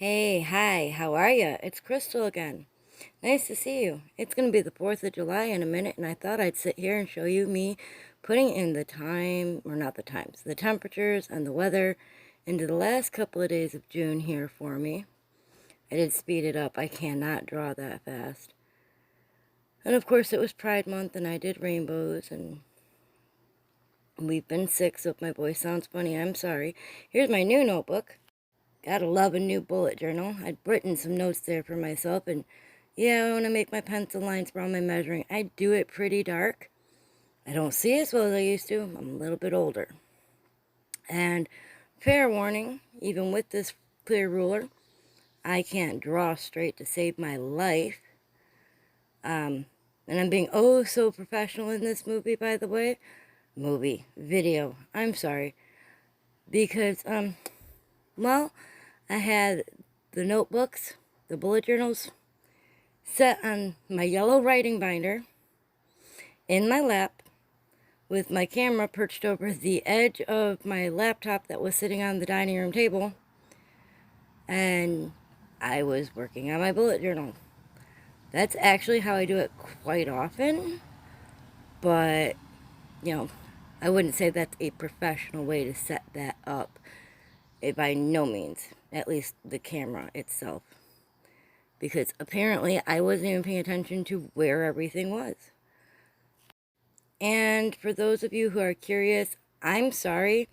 Hey, hi, how are you? It's Crystal again. Nice to see you. It's going to be the 4th of July in a minute, and I thought I'd sit here and show you me putting in the time, or not the times, the temperatures and the weather into the last couple of days of June here for me. I did speed it up. I cannot draw that fast. And of course, it was Pride Month, and I did rainbows, and we've been sick, so if my voice sounds funny, I'm sorry. Here's my new notebook. Gotta love a new bullet journal. I'd written some notes there for myself, and yeah, I want to make my pencil lines for all my measuring. I do it pretty dark. I don't see as well as I used to. I'm a little bit older. And fair warning, even with this clear ruler, I can't draw straight to save my life. And I'm being oh so professional in this movie, by the way. Video. I'm sorry. Because, well, I had the notebooks, the bullet journals, set on my yellow writing binder in my lap with my camera perched over the edge of my laptop that was sitting on the dining room table, and I was working on my bullet journal. That's actually how I do it quite often, but, I wouldn't say that's a professional way to set that up. By no means, at least the camera itself. Because apparently I wasn't even paying attention to where everything was. And for those of you who are curious, I'm sorry.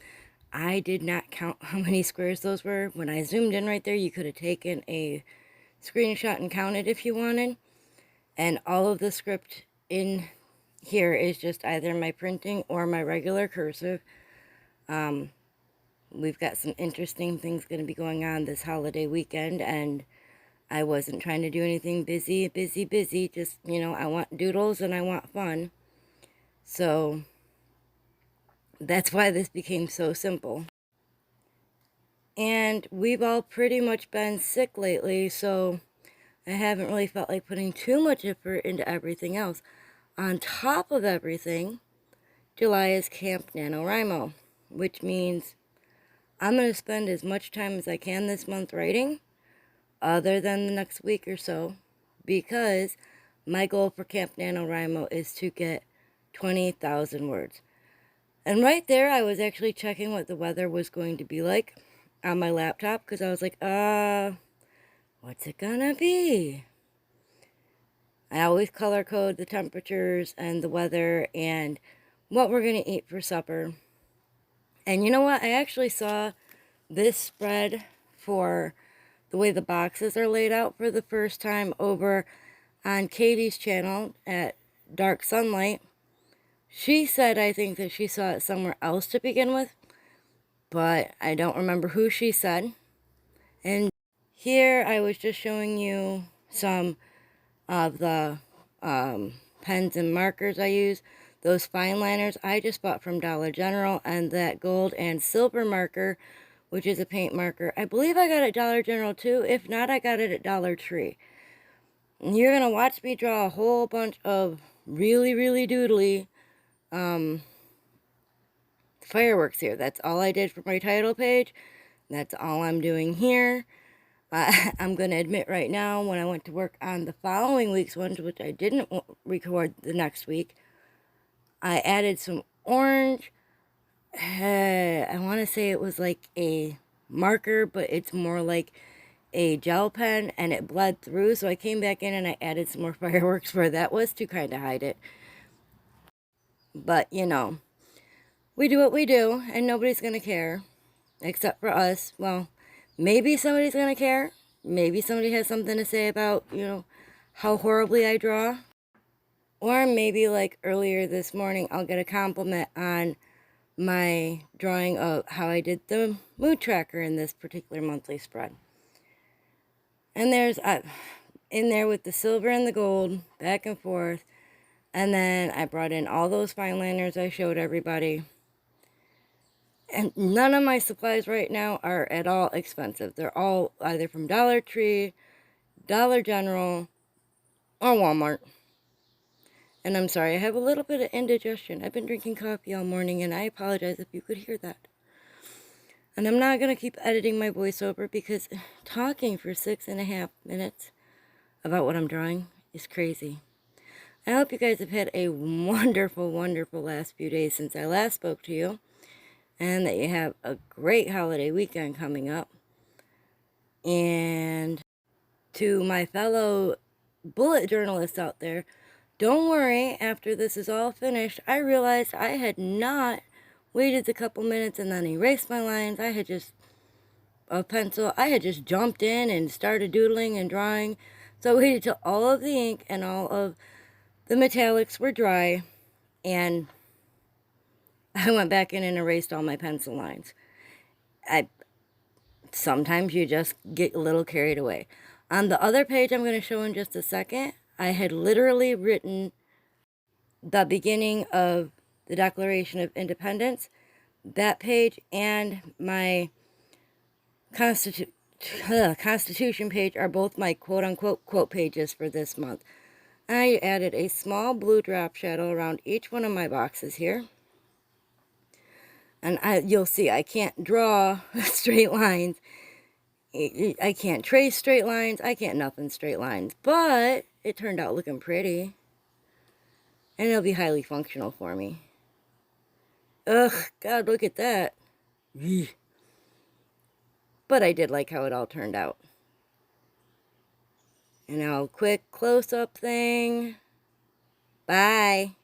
I did not count how many squares those were. When I zoomed in right there, you could have taken a screenshot and counted if you wanted. And all of the script in here is just either my printing or my regular cursive. We've got some interesting things going to be going on this holiday weekend, and I wasn't trying to do anything busy. Just, I want doodles and I want fun. So that's why this became so simple. And we've all pretty much been sick lately, so I haven't really felt like putting too much effort into everything else. On top of everything, July is Camp NaNoWriMo, which means I'm going to spend as much time as I can this month writing, other than the next week or so, because my goal for Camp NaNoWriMo is to get 20,000 words. And right there, I was actually checking what the weather was going to be like on my laptop, because I was like, what's it gonna be? I always color code the temperatures and the weather and what we're gonna eat for supper. And you know what? I actually saw this spread for the way the boxes are laid out for the first time over on Katie's channel at Dark Sunlight. She said, I think that she saw it somewhere else to begin with, but I don't remember who she said. And here I was just showing you some of the pens and markers I use. Those fine liners I just bought from Dollar General, and that gold and silver marker, which is a paint marker, I believe I got it at Dollar General too. If not, I got it at Dollar Tree. And you're going to watch me draw a whole bunch of really, really doodly fireworks here. That's all I did for my title page. That's all I'm doing here. I'm going to admit right now, when I went to work on the following week's ones, which I didn't record the next week, I added some orange. I want to say it was like a marker, but it's more like a gel pen, and it bled through. So I came back in and I added some more fireworks where that was to kind of hide it. But, we do what we do, and nobody's going to care, except for us. Well, maybe somebody's going to care. Maybe somebody has something to say about, how horribly I draw. Or maybe, like earlier this morning, I'll get a compliment on my drawing of how I did the mood tracker in this particular monthly spread. And there's, in there with the silver and the gold, back and forth. And then I brought in all those fine liners I showed everybody. And none of my supplies right now are at all expensive. They're all either from Dollar Tree, Dollar General, or Walmart. And I'm sorry, I have a little bit of indigestion. I've been drinking coffee all morning, and I apologize if you could hear that. And I'm not going to keep editing my voiceover because talking for 6.5 minutes about what I'm drawing is crazy. I hope you guys have had a wonderful, wonderful last few days since I last spoke to you, and that you have a great holiday weekend coming up. And to my fellow bullet journalists out there, don't worry, after this is all finished, I realized I had not waited a couple minutes and then erased my lines. I had just jumped in and started doodling and drawing. So I waited till all of the ink and all of the metallics were dry, and I went back in and erased all my pencil lines. Sometimes you just get a little carried away. On the other page I'm going to show in just a second, I had literally written the beginning of the Declaration of Independence. That page and my Constitution page are both my quote-unquote quote pages for this month. I added a small blue drop shadow around each one of my boxes here. And you'll see I can't draw straight lines. I can't trace straight lines. I can't nothing straight lines. But it turned out looking pretty. And it'll be highly functional for me. Ugh, God, look at that. But I did like how it all turned out. And now, quick close-up thing. Bye.